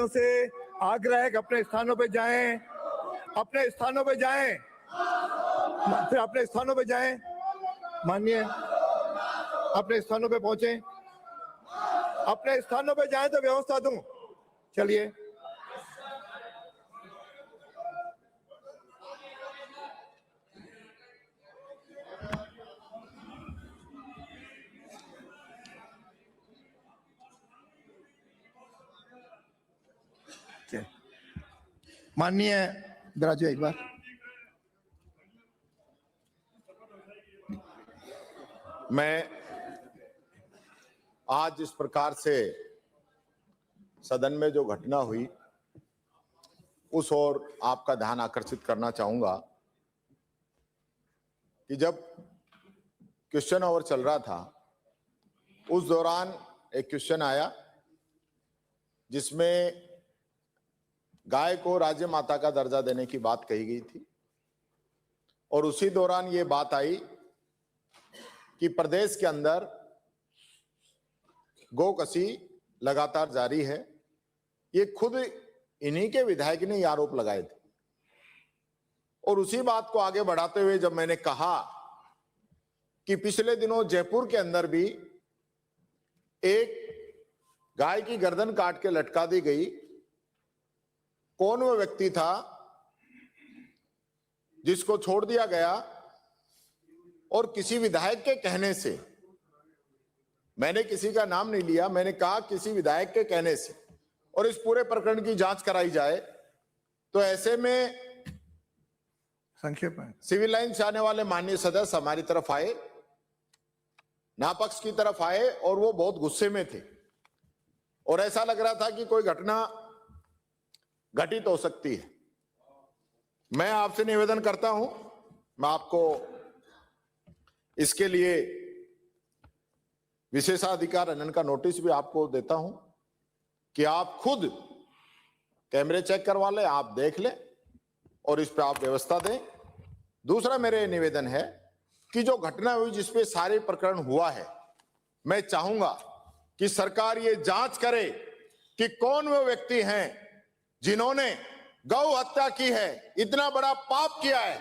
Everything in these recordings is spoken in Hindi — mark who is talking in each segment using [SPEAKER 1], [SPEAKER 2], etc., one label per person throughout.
[SPEAKER 1] से आग्रह है कि अपने स्थानों पे जाएं, अपने स्थानों पे जाएं, फिर अपने स्थानों पे जाएं। माननीय अपने स्थानों पे पहुंचे, अपने स्थानों पे जाएं तो व्यवस्था दूं। चलिए माननीय विराजो एक बार।
[SPEAKER 2] मैं आज इस प्रकार से सदन में जो घटना हुई उस ओर आपका ध्यान आकर्षित करना चाहूंगा कि जब क्वेश्चन आवर चल रहा था उस दौरान एक क्वेश्चन आया जिसमें गाय को राज्य माता का दर्जा देने की बात कही गई थी और उसी दौरान ये बात आई कि प्रदेश के अंदर गोकसी लगातार जारी है। ये खुद इन्हीं के विधायक ने ये आरोप लगाए थे और उसी बात को आगे बढ़ाते हुए जब मैंने कहा कि पिछले दिनों जयपुर के अंदर भी एक गाय की गर्दन काट के लटका दी गई, कौन वो व्यक्ति था जिसको छोड़ दिया गया और किसी विधायक के कहने से, मैंने किसी का नाम नहीं लिया, मैंने कहा किसी विधायक के कहने से, और इस पूरे प्रकरण की जांच कराई जाए। तो ऐसे में
[SPEAKER 1] संक्षेप में
[SPEAKER 2] सिविल लाइन से आने वाले माननीय सदस्य हमारी तरफ आए, नापक्ष की तरफ आए और वो बहुत गुस्से में थे और ऐसा लग रहा था कि कोई घटना घटित हो सकती है। मैं आपसे निवेदन करता हूं, मैं आपको इसके लिए विशेषाधिकार हनन का नोटिस भी आपको देता हूं कि आप खुद कैमरे चेक करवा लें, आप देख लें और इस पे आप व्यवस्था दें। दूसरा मेरे निवेदन है कि जो घटना हुई जिसपे सारे प्रकरण हुआ है, मैं चाहूंगा कि सरकार ये जांच करे कि कौन वो व्यक्ति हैं जिन्होंने गौ हत्या की है, इतना बड़ा पाप किया है।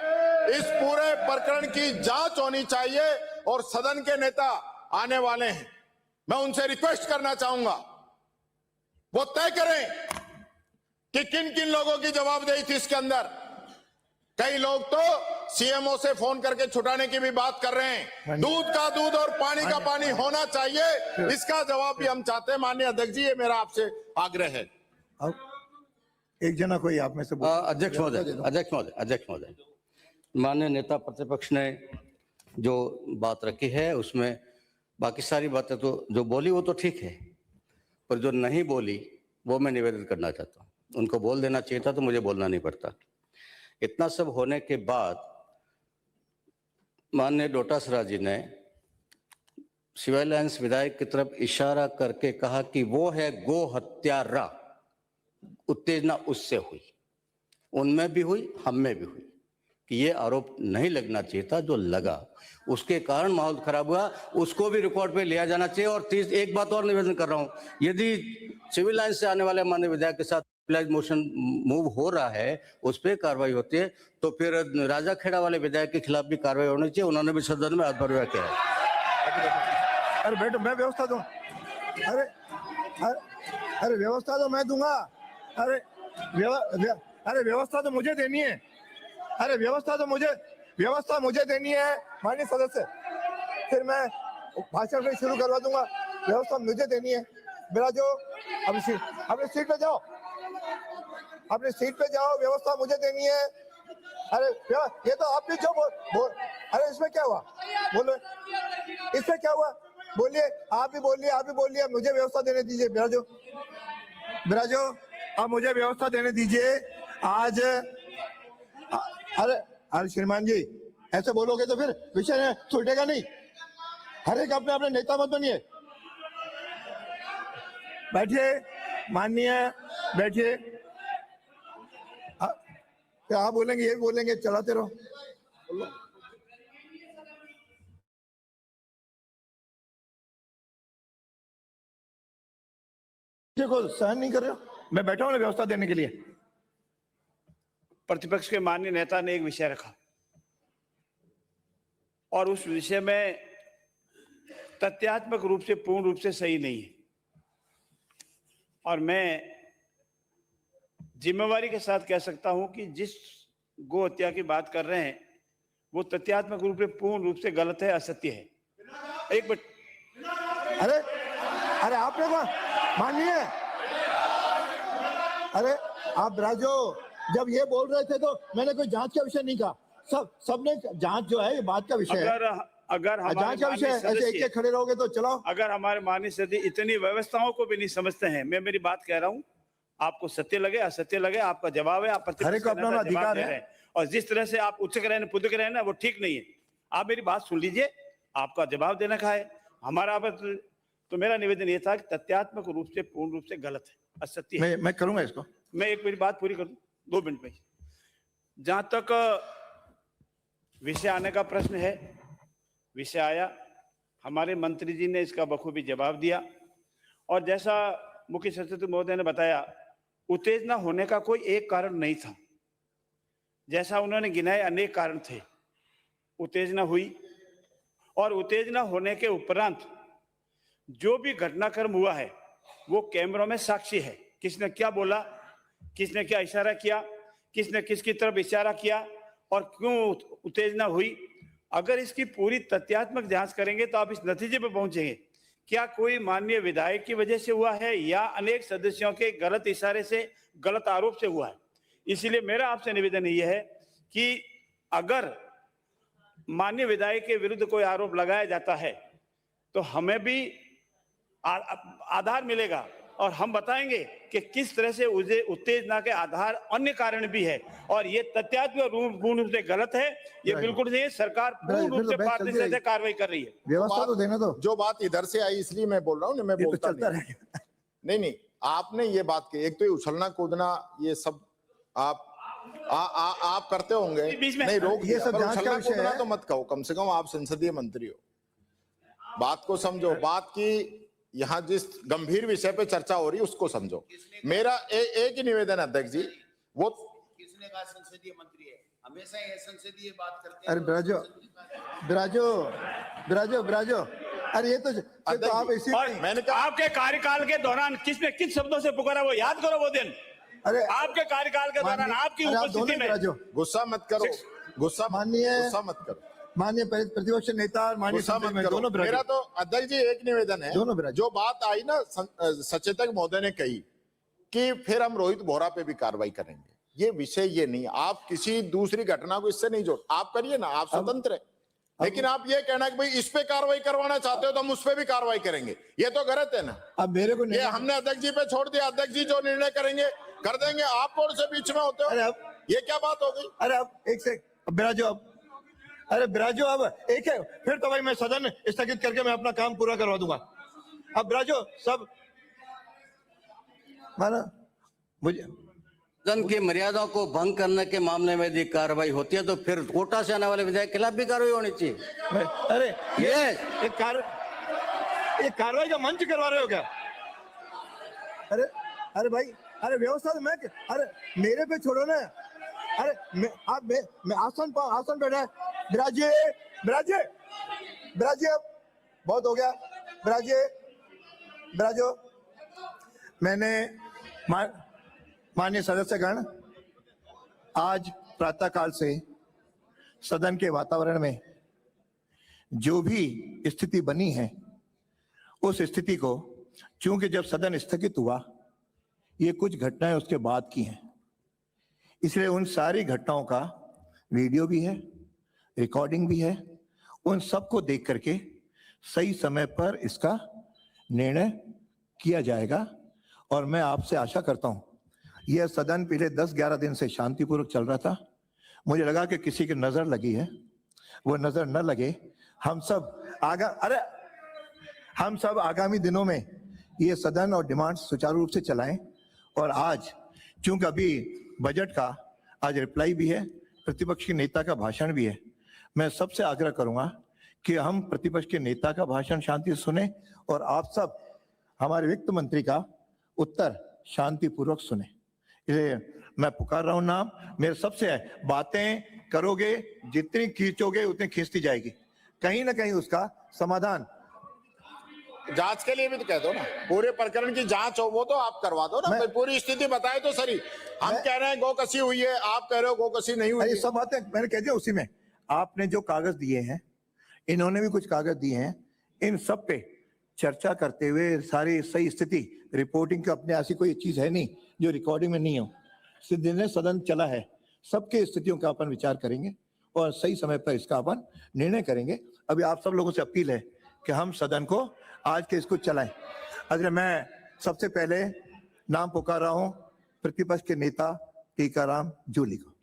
[SPEAKER 2] इस पूरे प्रकरण की जांच होनी चाहिए और सदन के नेता आने वाले हैं, मैं उनसे रिक्वेस्ट करना चाहूंगा वो तय करें कि किन किन लोगों की जवाबदेही थी इसके अंदर। कई लोग तो सीएमओ से फोन करके छुटाने की भी बात कर रहे हैं। दूध का दूध और पानी का पानी होना चाहिए, इसका जवाब भी हम चाहते हैं। माननीय अध्यक्ष जी, ये मेरा आपसे आग्रह है।
[SPEAKER 1] एक जना कोई आप में से
[SPEAKER 3] अध्यक्ष महोदय, माननीय नेता प्रतिपक्ष ने जो बात रखी है उसमें बाकी सारी बातें तो जो बोली वो तो ठीक है, पर जो नहीं बोली वो मैं निवेदन करना चाहता हूँ। उनको बोल देना चाहिए था तो मुझे बोलना नहीं पड़ता। इतना सब होने के बाद माननीय डोटासरा जी ने सिविल लाइन्स विधायक की तरफ इशारा करके कहा कि वो है गो हत्यारा। उत्तेजना उससे हुई, उनमें भी हुई, हम में भी हुई कि ये आरोप नहीं लगना चाहिए था, जो लगा उसके कारण माहौल खराब हुआ, उसको भी रिकॉर्ड पे लिया जाना चाहिए। और एक बात और निवेदन कर रहा हूं, यदि सिविल लाइन से आने वाले माननीय विधायक के साथ मोशन मूव हो रहा है, उस पर कार्रवाई होती है, तो फिर राजा खेड़ा वाले विधायक के खिलाफ भी कार्रवाई होनी चाहिए। उन्होंने भी सदन में हाथ भरवा किया है।
[SPEAKER 1] अरे बेटो मैं व्यवस्था दूं, अरे व्यवस्था तो मैं दूंगा। अरे व्यवस्था तो मुझे देनी है। अरे व्यवस्था मुझे देनी है माननीय सदस्य, फिर मैं भाषण भी शुरू करवा दूंगा। व्यवस्था मुझे देनी है। मेरा जो अपनी सीट पे जाओ, अपनी सीट पे जाओ, व्यवस्था मुझे देनी है। अरे ये तो आपने जो अरे इसमें क्या हुआ, बोलो इसमें क्या हुआ, बोलिए, आप भी बोलिए, मुझे व्यवस्था देने दीजिए। बिराजो अब मुझे व्यवस्था देने दीजिए आज। अरे श्रीमान जी, ऐसे बोलोगे तो फिर विषय छूटेगा नहीं। हर एक अपने अपने नेता मत बनिए। बैठिए माननीय, बैठिए। क्या आप बोलेंगे, ये बोलेंगे, चलाते रहो। देखो सहन नहीं कर रहे हो, मैं बैठा हूं ना व्यवस्था देने के लिए।
[SPEAKER 4] प्रतिपक्ष के माननीय नेता ने एक विषय रखा और उस विषय में तथ्यात्मक रूप से पूर्ण रूप से सही नहीं है, और मैं जिम्मेवारी के साथ कह सकता हूं कि जिस गो हत्या की बात कर रहे हैं वो तथ्यात्मक रूप से पूर्ण रूप से गलत है, असत्य है। एक मिनट,
[SPEAKER 1] अरे अरे आपने कहा माननीय, अरे आप राजो जब ये बोल रहे थे तो मैंने कोई जांच का विषय नहीं कहा। सबने जांच जो है ये बात का विषय है,
[SPEAKER 4] अगर
[SPEAKER 1] जांच का विषय है। ऐसे एक एक खड़े रहोगे तो चलाओ।
[SPEAKER 4] अगर हमारे माननीय सदस्य इतनी व्यवस्थाओं को भी नहीं समझते हैं, मैं मेरी बात कह रहा हूं, आपको सत्य लगे असत्य लगे आपका जवाब है, आप
[SPEAKER 1] हर एक को अपना अधिकार है।
[SPEAKER 4] और जिस तरह से आप उच्चक रहे पुदक रहे ना वो ठीक नहीं है। आप मेरी बात सुन लीजिए, आपका जवाब देना का है हमारा। तो मेरा निवेदन ये था कि तथ्यात्मक रूप से पूर्ण रूप से गलत है, असत्य है।
[SPEAKER 1] मैं करूंगा इसको।
[SPEAKER 4] मैं एक मेरी बात पूरी कर दूं 2 मिनट में। जहां तक विषय आने का प्रश्न है, विषय आया, हमारे मंत्री जी ने इसका बखूबी जवाब दिया, और जैसा मुख्य सचिव महोदय ने बताया उत्तेजना होने का कोई एक कारण नहीं था। जैसा उन्होंने गिनाए अनेक कारण थे, उत्तेजना हुई, और उत्तेजना होने के उपरांत जो भी घटनाक्रम हुआ है वो कैमरों में साक्षी है। किसने क्या बोला, किसने क्या इशारा किया, किसने किसकी तरफ इशारा किया और क्यों उत्तेजना हुई। अगर इसकी पूरी तथ्यात्मक जांच करेंगे तो आप इस नतीजे पर पहुंचेंगे, क्या कोई माननीय विधायक की वजह से हुआ है या अनेक सदस्यों के गलत इशारे से, गलत आरोप से हुआ है। इसलिए मेरा आपसे निवेदन यह है कि अगर माननीय विधायक के विरुद्ध कोई आरोप लगाया जाता है तो हमें भी आधार मिलेगा और हम बताएंगे कि किस तरह से उसे उत्तेजना के आधार अन्य कारण भी है, और ये तथ्यात्मक रूप से गलत है। ये बिल्कुल नहीं है। सरकार पूर्ण रूप से पारदर्शिता से कार्रवाई कर रही है।
[SPEAKER 1] व्यवस्था तो देना दो।
[SPEAKER 2] जो बात इधर से आई इसलिए मैं बोल रहा हूँ, मैं बोलता नहीं, आपने ये बात की, एक तो ये उछलना कूदना ये सब आप करते होंगे, नहीं रोक,
[SPEAKER 1] ये सब जांच का विषय है।
[SPEAKER 2] तो मत कहो, कम से कम आप संसदीय मंत्री हो, बात को समझो, बात की यहाँ जिस गंभीर विषय पे चर्चा हो रही है उसको समझो। मेरा एक ही निवेदन है अध्यक्ष जी, वो
[SPEAKER 5] किसने कहा संसदीय मंत्री है, हमेशा ये संसदीय बात करते हैं।
[SPEAKER 1] अरे बिराजो, अरे ये तो आप इसी
[SPEAKER 4] मैंने कहा आपके कार्यकाल के दौरान किसने किस शब्दों से पुकारा वो याद करो वो दिन।
[SPEAKER 1] अरे
[SPEAKER 4] आपके कार्यकाल के दौरान आपकी उपस्थिति में।
[SPEAKER 2] गुस्सा मत करो, गुस्सा मत करो।
[SPEAKER 1] माननीय प्रतिपक्ष नेता और माननीय दोनों।
[SPEAKER 2] मेरा तो अध्यक्ष जी एक निवेदन है, जो बात आई ना सचेतक महोदय ने कही कि फिर हम रोहित बोहरा पे भी कार्रवाई करेंगे, ये विषय ये नहीं। आप किसी दूसरी घटना को इससे नहीं जोड़, आप करिए ना, आप स्वतंत्र है, लेकिन आप ये कहना कि भाई इस पे कार्रवाई करवाना चाहते हो तो हम उस पे भी कार्रवाई करेंगे, ये तो गलत है ना। अब मेरे को ये हमने अध्यक्ष जी पे छोड़ दिया, अध्यक्ष जी जो निर्णय करेंगे कर देंगे, आप कौन से बीच में होते हो। अरे अब ये क्या बात हो गई।
[SPEAKER 1] अरे अब एक से बिराजो अब एक है, फिर तो भाई मैं सदन स्थगित करके मैं अपना काम पूरा करवा दूंगा। अब बिराजो सब माना मुझे
[SPEAKER 3] सदन की मर्यादा को भंग करने के मामले में यदि कार्रवाई होती है तो फिर कोटा से आने वाले विधायक के खिलाफ भी कार्रवाई होनी चाहिए।
[SPEAKER 1] अरे ये कार्रवाई का मंच करवा रहे हो क्या। अरे भाई, अरे व्यवस्था तो मैं, अरे मेरे पे छोड़ो ना। अरे मैं आसन बैठा है। बिराजे अब बहुत हो गया। बिराजो मैंने माननीय सदस्यगण, आज प्रातःकाल से सदन के वातावरण में जो भी स्थिति बनी है उस स्थिति को, चूंकि जब सदन स्थगित हुआ ये कुछ घटनाएं उसके बाद की हैं, इसलिए उन सारी घटनाओं का वीडियो भी है, रिकॉर्डिंग भी है। उन सबको देख करके सही समय पर इसका निर्णय किया जाएगा। और मैं आपसे आशा करता हूं, यह सदन पिछले 10-11 दिन से शांतिपूर्वक चल रहा था। मुझे लगा कि किसी की नजर लगी है, वो नजर न लगे। हम सब आगामी दिनों में ये सदन और डिमांड सुचारू रूप से चलाएं। और आज चूंकि अभी बजट का आज रिप्लाई भी है, प्रतिपक्ष के नेता का भाषण भी है, मैं सबसे आग्रह करूंगा कि हम प्रतिपक्ष के नेता का भाषण शांति से सुने और आप सब हमारे वित्त मंत्री का उत्तर शांतिपूर्वक सुने। इसलिए मैं पुकार रहा हूं नाम, मेरे सबसे है, बातें करोगे जितनी खींचोगे उतनी खींचती जाएगी, कहीं ना कहीं उसका समाधान।
[SPEAKER 2] जांच के लिए भी तो कह दो ना, पूरे प्रकरण की जांच हो वो तो आप करवा दो ना,
[SPEAKER 1] मैं-
[SPEAKER 2] भाई पूरी स्थिति बताए तो सही। हम कह रहे हैं गोकसी हुई है, आप कह रहे हो गोकसी नहीं हुई
[SPEAKER 1] अरे
[SPEAKER 2] है।
[SPEAKER 1] सब बातें मैंने कह दिया उसी में। आपने जो कागज दिए हैं, इन्होंने भी कुछ कागज दिए हैं, इन सब पे चर्चा करते हुए सारी सही स्थिति रिपोर्टिंग की, अपने ऐसी कोई चीज है नहीं जो रिकॉर्डिंग में नहीं हो। दिन सदन चला है, सबके स्थितियों का अपन विचार करेंगे और सही समय पर इसका अपन निर्णय करेंगे। अभी आप सब लोगों से अपील है कि हम सदन को आज के इसको चलाएं। अगर मैं सबसे पहले नाम पुकार रहा हूं प्रतिपक्ष के नेता टीकाराम जूली को।